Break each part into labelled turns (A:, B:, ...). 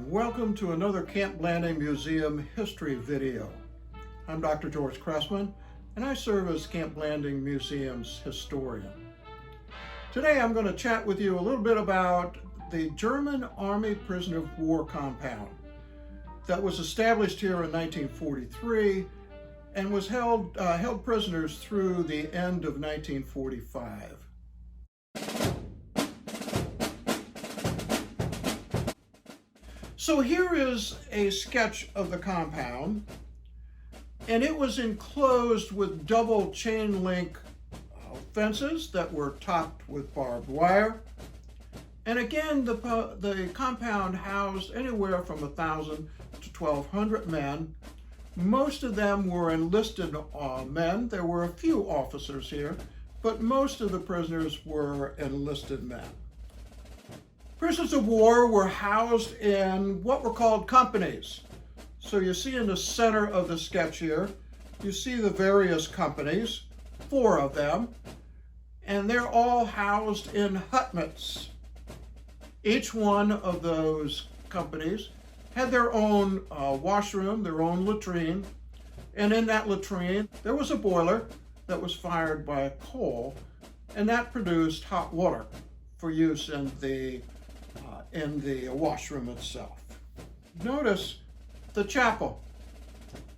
A: Welcome to another Camp Blanding Museum history video. I'm Dr. George Cressman, and I serve as Camp Blanding Museum's historian. Today I'm going to chat with you a little bit about the German Army prisoner of war compound that was established here in 1943 and was held prisoners through the end of 1945. So here is a sketch of the compound, and it was enclosed with double chain link fences that were topped with barbed wire. And again, the compound housed anywhere from 1,000 to 1,200 men. Most of them were enlisted men. There were a few officers here, but most of the prisoners were enlisted men. Prisoners of war were housed in what were called companies. So you see in the center of the sketch here, you see the various companies, 4 of them, and they're all housed in hutments. Each one of those companies had their own washroom, their own latrine, and in that latrine there was a boiler that was fired by coal, and that produced hot water for use in the washroom itself. Notice the chapel.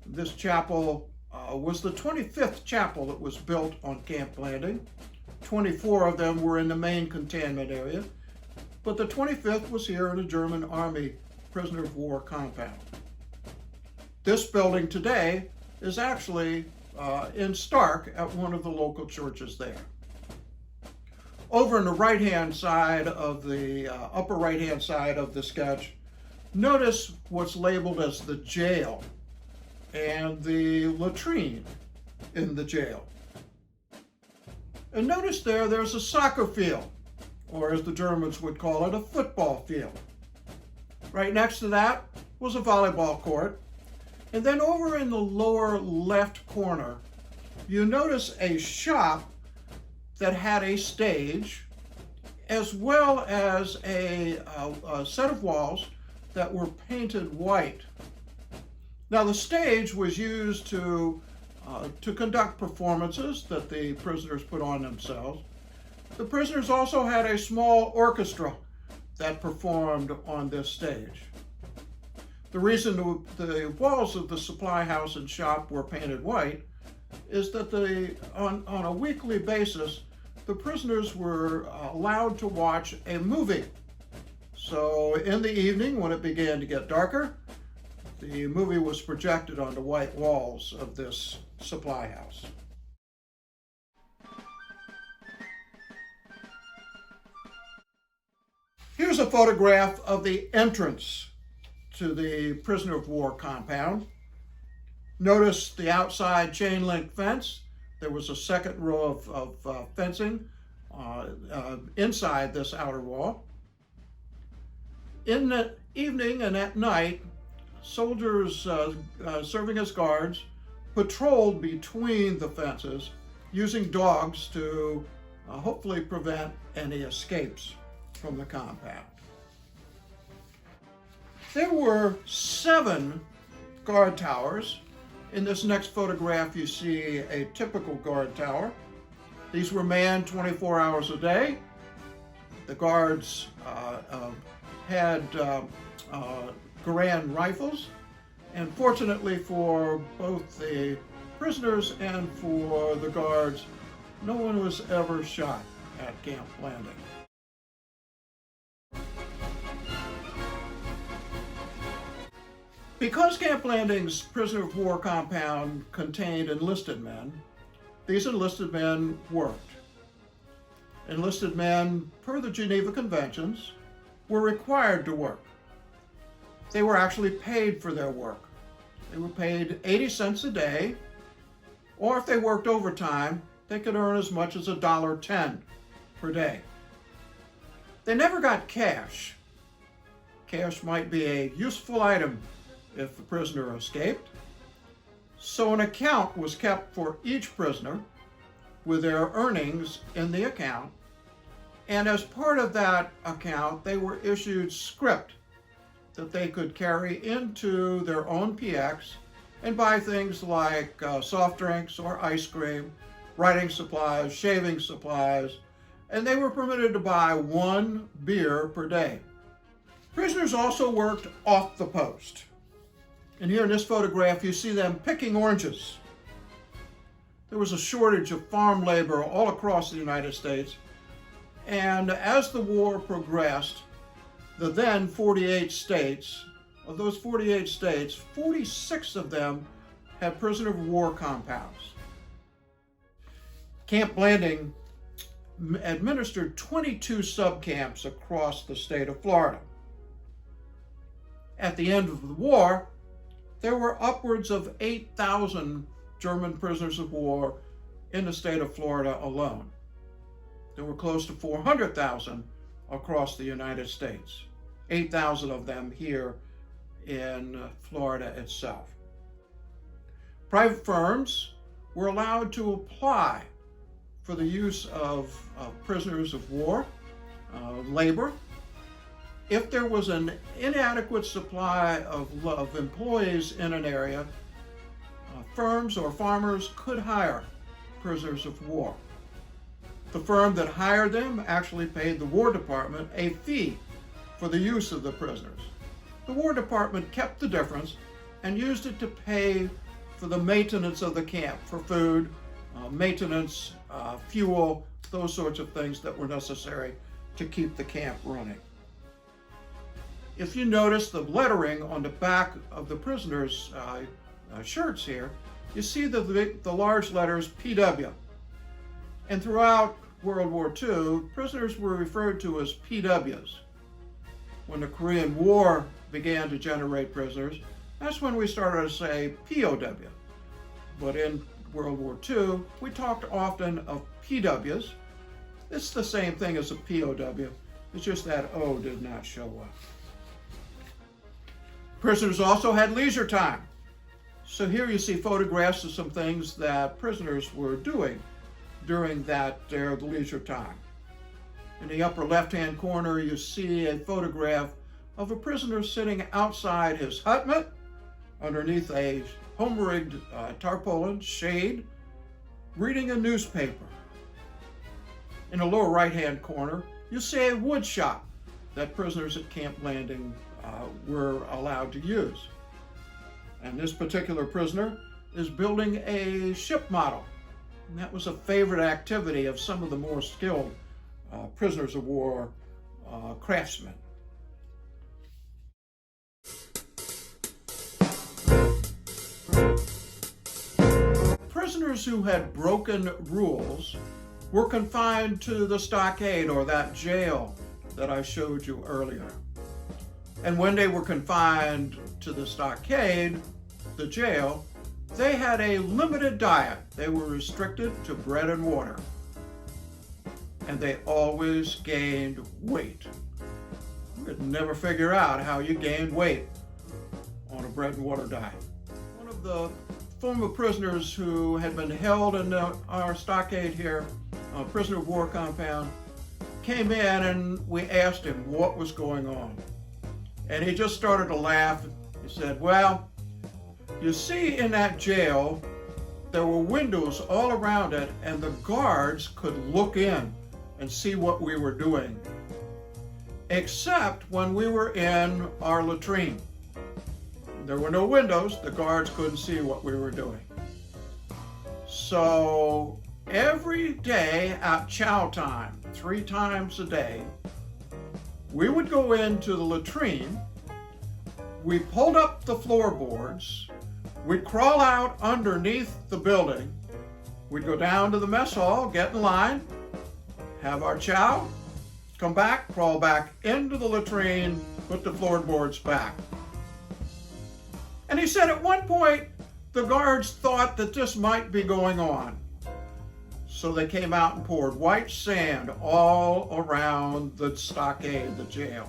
A: This chapel was the 25th chapel that was built on Camp Blanding. 24 of them were in the main containment area, but the 25th was here in the German Army prisoner of war compound. This building today is actually in Starke at one of the local churches there. Over on the right-hand side of the upper right-hand side of the sketch, notice what's labeled as the jail and the latrine in the jail. And notice there's a soccer field, or as the Germans would call it, a football field. Right next to that was a volleyball court. And then over in the lower left corner, you notice a shop that had a stage, as well as a set of walls that were painted white. Now the stage was used to conduct performances that the prisoners put on themselves. The prisoners also had a small orchestra that performed on this stage. The reason the walls of the supply house and shop were painted white is that on a weekly basis, the prisoners were allowed to watch a movie. So in the evening, when it began to get darker, the movie was projected on the white walls of this supply house. Here's a photograph of the entrance to the prisoner of war compound. Notice the outside chain link fence. There was a second row of fencing inside this outer wall. In the evening and at night, soldiers serving as guards patrolled between the fences using dogs to hopefully prevent any escapes from the compound. There were 7 guard towers. In this next photograph, you see a typical guard tower. These were manned 24 hours a day. The guards had Garand rifles, and fortunately for both the prisoners and for the guards, no one was ever shot at Camp Blanding. Because Camp Blanding's prisoner of war compound contained enlisted men, these enlisted men worked. Enlisted men, per the Geneva Conventions, were required to work. They were actually paid for their work. They were paid 80 cents a day, or if they worked overtime, they could earn as much as $1.10 per day. They never got cash. Cash might be a useful item if the prisoner escaped. So an account was kept for each prisoner with their earnings in the account, and as part of that account, they were issued script that they could carry into their own PX and buy things like soft drinks or ice cream, writing supplies, shaving supplies, and they were permitted to buy 1 beer per day. Prisoners also worked off the post. And here in this photograph, you see them picking oranges. There was a shortage of farm labor all across the United States. And as the war progressed, the then 48 states, of those 48 states, 46 of them had prisoner of war compounds. Camp Blanding administered 22 subcamps across the state of Florida. At the end of the war, there were upwards of 8,000 German prisoners of war in the state of Florida alone. There were close to 400,000 across the United States, 8,000 of them here in Florida itself. Private firms were allowed to apply for the use of prisoners of war, labor. If there was an inadequate supply of employees in an area, firms or farmers could hire prisoners of war. The firm that hired them actually paid the War Department a fee for the use of the prisoners. The War Department kept the difference and used it to pay for the maintenance of the camp, for food, maintenance, fuel, those sorts of things that were necessary to keep the camp running. If you notice the lettering on the back of the prisoners' shirts here, you see the large letters PW. And throughout World War II, prisoners were referred to as PWs. When the Korean War began to generate prisoners, that's when we started to say POW. But in World War II, we talked often of PWs. It's the same thing as a POW, it's just that O did not show up. Prisoners also had leisure time. So here you see photographs of some things that prisoners were doing during their leisure time. In the upper left-hand corner, you see a photograph of a prisoner sitting outside his hutment underneath a home-rigged tarpaulin shade, reading a newspaper. In the lower right-hand corner, you see a wood shop that prisoners at Camp Blanding were allowed to use. And this particular prisoner is building a ship model. And that was a favorite activity of some of the more skilled prisoners of war craftsmen. Prisoners who had broken rules were confined to the stockade, or that jail that I showed you earlier. And when they were confined to the stockade, the jail, they had a limited diet. They were restricted to bread and water. And they always gained weight. You could never figure out how you gained weight on a bread and water diet. One of the former prisoners who had been held in our stockade here, a prisoner of war compound, came in and we asked him what was going on. And he just started to laugh. He said, well, you see, in that jail, there were windows all around it, and the guards could look in and see what we were doing, except when we were in our latrine. There were no windows, the guards couldn't see what we were doing. So every day at chow time, 3 times a day, we would go into the latrine, we pulled up the floorboards, we'd crawl out underneath the building, we'd go down to the mess hall, get in line, have our chow, come back, crawl back into the latrine, put the floorboards back. And he said at one point, the guards thought that this might be going on. So they came out and poured white sand all around the stockade, the jail.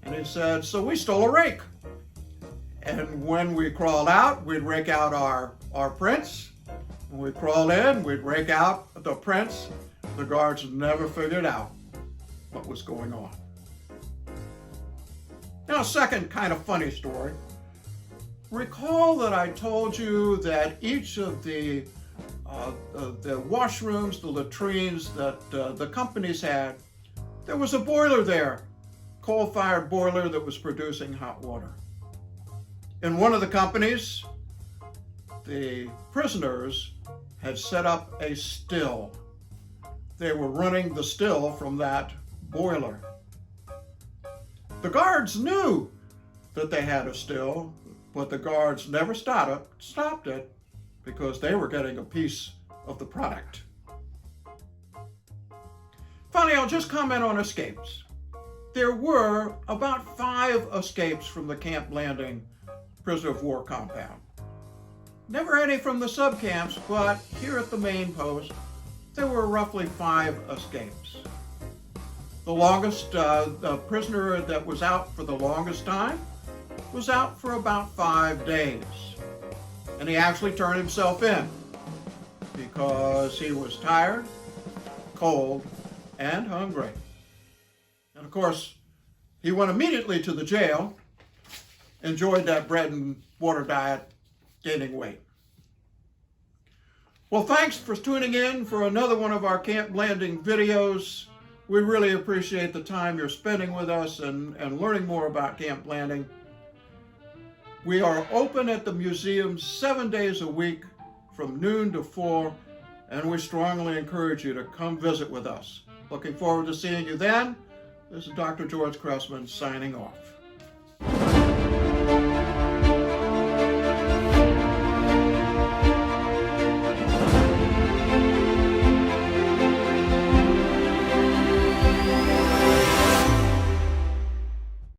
A: And he said, so we stole a rake. And when we crawled out, we'd rake out our prints. When we crawled in, we'd rake out the prints. The guards never figured out what was going on. Now, second kind of funny story. Recall that I told you that each of the washrooms, the latrines that the companies had, there was a boiler there, coal-fired boiler that was producing hot water. In one of the companies, the prisoners had set up a still. They were running the still from that boiler. The guards knew that they had a still, but the guards never stopped it because they were getting a piece of the product. Finally, I'll just comment on escapes. There were about 5 escapes from the Camp Landing prisoner of war compound. Never any from the subcamps, but here at the main post, there were roughly 5 escapes. The longest, the prisoner that was out for the longest time was out for about 5 days. And he actually turned himself in because he was tired, cold, and hungry. And of course, he went immediately to the jail, enjoyed that bread and water diet, gaining weight. Well, thanks for tuning in for another one of our Camp Landing videos. We really appreciate the time you're spending with us and learning more about Camp Landing. We are open at the museum 7 days a week from noon to 4, and we strongly encourage you to come visit with us. Looking forward to seeing you then. This is Dr. George Cressman signing off.